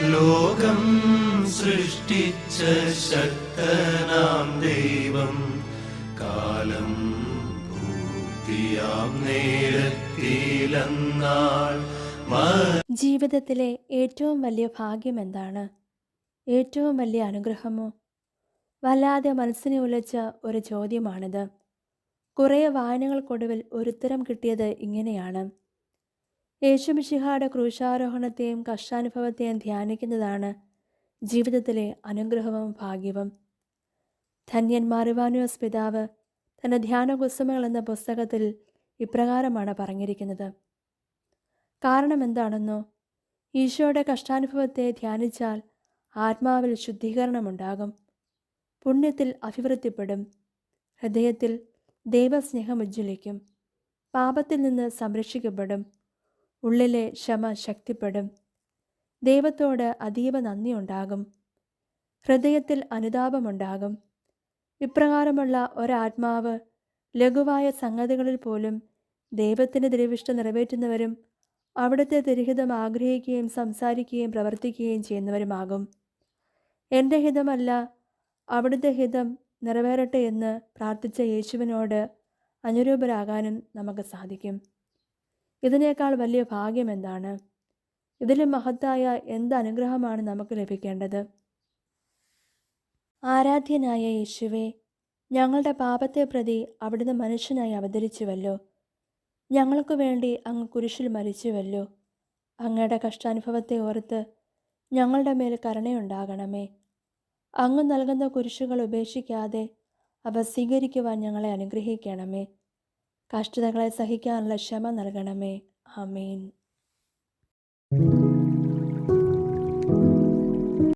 ലോകം സൃഷ്ടിച്ച ശക്തനാം ദൈവം കാലം പൂർത്തിയാം നേരത്തിലെന്നാൾ ജീവിതത്തിലെ ഏറ്റവും വലിയ ഭാഗ്യം എന്താണ്? ഏറ്റവും വലിയ അനുഗ്രഹമോ? വല്ലാതെ മനസ്സിനെ ഉലച്ച ഒരു ചോദ്യമാണിത്. കുറേ വായനകൾക്കൊടുവിൽ ഒരുത്തരം കിട്ടിയത് ഇങ്ങനെയാണ്: യേശുമിശിഹായുടെ ക്രൂശാരോഹണത്തെയും കഷ്ടാനുഭവത്തെയും ധ്യാനിക്കുന്നതാണ് ജീവിതത്തിലെ അനുഗ്രഹവും ഭാഗ്യവും. ധന്യൻ മാറിവാനിയോസ് പിതാവ് തൻ്റെ ധ്യാനകുസുമകൾ എന്ന പുസ്തകത്തിൽ ഇപ്രകാരമാണ് പറഞ്ഞിരിക്കുന്നത്: കാരണം എന്താണെന്നോ? ഈശോയുടെ കഷ്ടാനുഭവത്തെ ധ്യാനിച്ചാൽ ആത്മാവിൽ ശുദ്ധീകരണമുണ്ടാകും, പുണ്യത്തിൽ അഭിവൃദ്ധിപ്പെടും, ഹൃദയത്തിൽ ദൈവസ്നേഹം ഉജ്ജ്വലിക്കും, പാപത്തിൽ നിന്ന് സംരക്ഷിക്കപ്പെടും, ഉള്ളിലെ ക്ഷമ ശക്തിപ്പെടും, ദൈവത്തോട് അതീവ നന്ദിയുണ്ടാകും, ഹൃദയത്തിൽ അനുതാപമുണ്ടാകും. ഇപ്രകാരമുള്ള ഒരാത്മാവ് ലഘുവായ സംഗതികളിൽ പോലും ദൈവത്തിൻ്റെ തിരുവിഷ്ടം നിറവേറ്റുന്നവരും അവിടുത്തെ തിരുഹിതം ആഗ്രഹിക്കുകയും സംസാരിക്കുകയും പ്രവർത്തിക്കുകയും ചെയ്യുന്നവരുമാകും. എൻ്റെ ഹിതമല്ല അവിടുത്തെ ഹിതം നിറവേറട്ടെ എന്ന് പ്രാർത്ഥിച്ച യേശുവിനോട് അനുരൂപരാകാനും നമുക്ക് സാധിക്കും. ഇതിനേക്കാൾ വലിയ ഭാഗ്യം എന്താണ്? ഇതിലും മഹത്തായ എന്ത് അനുഗ്രഹമാണ് നമുക്ക് ലഭിക്കേണ്ടത്? ആരാധ്യനായ യേശുവേ, ഞങ്ങളുടെ പാപത്തെ പ്രതി അവിടുന്ന് മനുഷ്യനായി അവതരിച്ചുവല്ലോ. ഞങ്ങൾക്ക് വേണ്ടി അങ്ങ് കുരിശിൽ മരിച്ചുവല്ലോ. അങ്ങയുടെ കഷ്ടാനുഭവത്തെ ഓർത്ത് ഞങ്ങളുടെ മേൽ കരുണയുണ്ടാകണമേ. അങ്ങ് നൽകുന്ന കുരിശുകൾ ഉപേക്ഷിക്കാതെ അവ സ്വീകരിക്കുവാൻ ഞങ്ങളെ അനുഗ്രഹിക്കണമേ. കഷ്ടതകളെ സഹിക്കാനുള്ള ക്ഷമ നൽകണമേ. ആമേൻ.